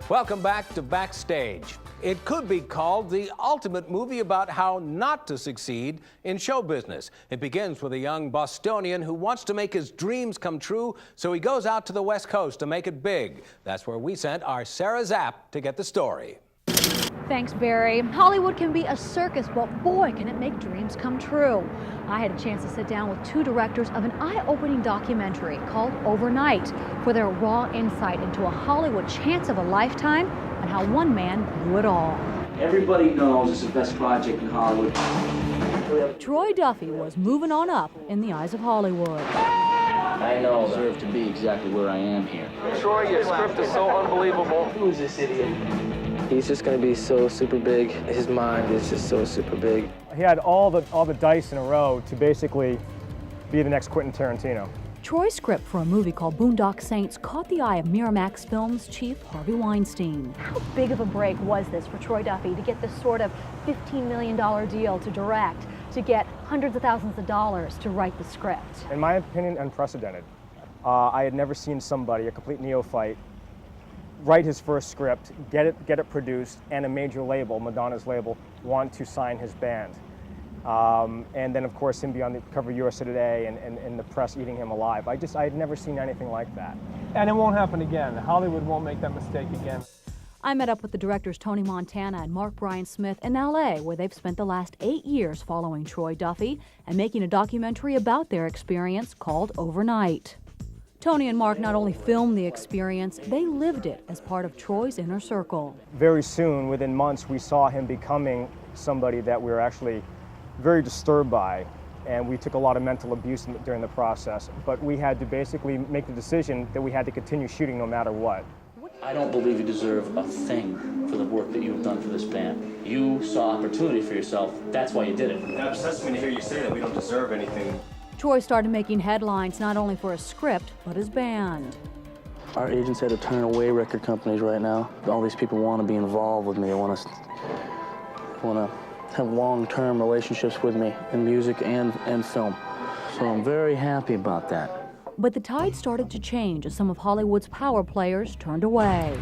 Welcome back to Backstage. It could be called the ultimate movie about how not to succeed in show business. It begins with a young Bostonian who wants to make his dreams come true, so he goes out to the West Coast to make it big. That's where we sent our Sarah Zapp to get the story. Thanks, Barry. Hollywood can be a circus, but boy, can it make dreams come true. I had a chance to sit down with two directors of an eye-opening documentary called Overnight for their raw insight into a Hollywood chance of a lifetime and how one man blew it all. Everybody knows it's the best project in Hollywood. Troy Duffy was moving on up in the eyes of Hollywood. I know I deserve to be exactly where I am here. Troy, your script is so unbelievable. Who is this idiot? He's just going to be so super big. His mind is just so super big. He had all the dice in a row to basically be the next Quentin Tarantino. Troy's script for a movie called Boondock Saints caught the eye of Miramax Films chief Harvey Weinstein. How big of a break was this for Troy Duffy to get this sort of $15 million deal to direct, to get hundreds of thousands of dollars to write the script? In my opinion, unprecedented. I had never seen somebody, a complete neophyte, write his first script, get it produced, and a major label, Madonna's label, want to sign his band. And then, of course, him be on the cover of USA Today and the press eating him alive. I had never seen anything like that. And it won't happen again. Hollywood won't make that mistake again. I met up with the directors Tony Montana and Mark Bryan Smith in LA, where they've spent the last 8 years following Troy Duffy and making a documentary about their experience called Overnight. Tony and Mark not only filmed the experience, they lived it as part of Troy's inner circle. Very soon, within months, we saw him becoming somebody that we were actually very disturbed by, and we took a lot of mental abuse during the process. But we had to basically make the decision that we had to continue shooting no matter what. I don't believe you deserve a thing for the work that you have done for this band. You saw opportunity for yourself. That's why you did it. It upsets me to hear you say that we don't deserve anything. Troy started making headlines not only for his script, but his band. Our agents had to turn away record companies right now. All these people want to be involved with me. They want to have long-term relationships with me in music and film. So I'm very happy about that. But the tide started to change as some of Hollywood's power players turned away.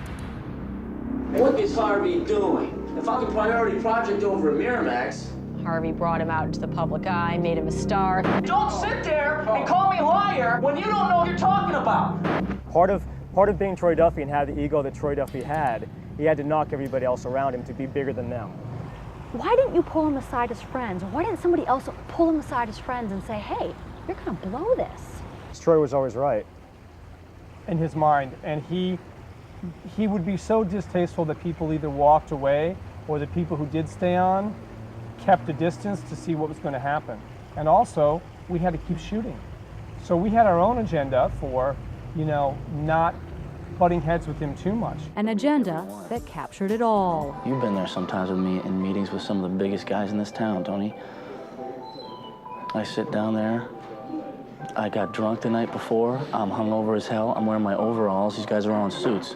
What is Harvey doing? The fucking priority project over at Miramax. Harvey brought him out into the public eye, made him a star. Don't sit there and call me a liar when you don't know what you're talking about. Part of being Troy Duffy and had the ego that Troy Duffy had, he had to knock everybody else around him to be bigger than them. Why didn't you pull him aside as friends? Or why didn't somebody else pull him aside as friends and say, hey, you're gonna blow this? Troy was always right. In his mind, and he would be so distasteful that people either walked away or the people who did stay on kept a distance to see what was going to happen. And also, we had to keep shooting. So we had our own agenda for, not butting heads with him too much. An agenda that captured it all. You've been there sometimes with me in meetings with some of the biggest guys in this town, Tony. I sit down there. I got drunk the night before. I'm hungover as hell. I'm wearing my overalls. These guys are all in suits.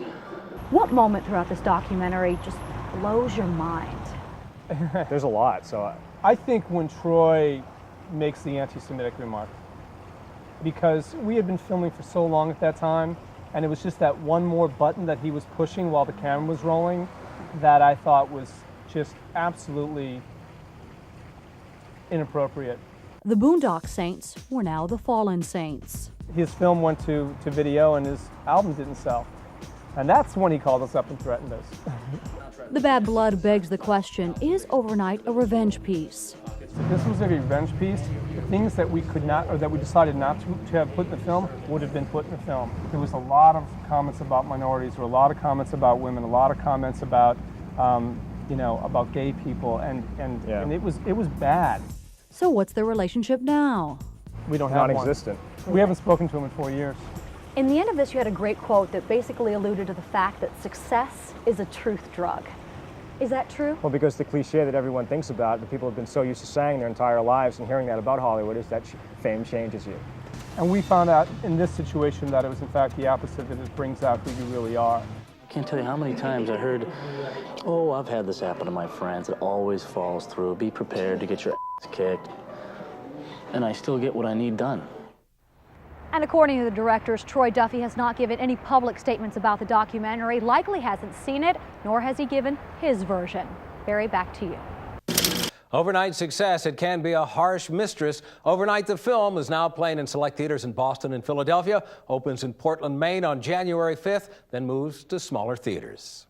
What moment throughout this documentary just blows your mind? There's a lot, so. I think when Troy makes the anti-Semitic remark, because we had been filming for so long at that time, and it was just that one more button that he was pushing while the camera was rolling that I thought was just absolutely inappropriate. The Boondock Saints were now the Fallen Saints. His film went to video and his album didn't sell. And that's when he called us up and threatened us. The bad blood begs the question, is Overnight a revenge piece? If this was a revenge piece, the things that we could not, or that we decided not to have put in the film would have been put in the film. There was a lot of comments about minorities, there were a lot of comments about women, a lot of comments about, about gay people, and it was bad. So what's their relationship now? We don't have non-existent. We haven't spoken to him in 4 years. In the end of this, you had a great quote that basically alluded to the fact that success is a truth drug. Is that true? Well, because the cliche that everyone thinks about, that people have been so used to saying their entire lives and hearing that about Hollywood, is that fame changes you. And we found out in this situation that it was in fact the opposite, that it brings out who you really are. I can't tell you how many times I heard, oh, I've had this happen to my friends. It always falls through. Be prepared to get your ass kicked. And I still get what I need done. And according to the directors, Troy Duffy has not given any public statements about the documentary, likely hasn't seen it, nor has he given his version. Barry, back to you. Overnight success, it can be a harsh mistress. Overnight, the film is now playing in select theaters in Boston and Philadelphia, opens in Portland, Maine on January 5th, then moves to smaller theaters.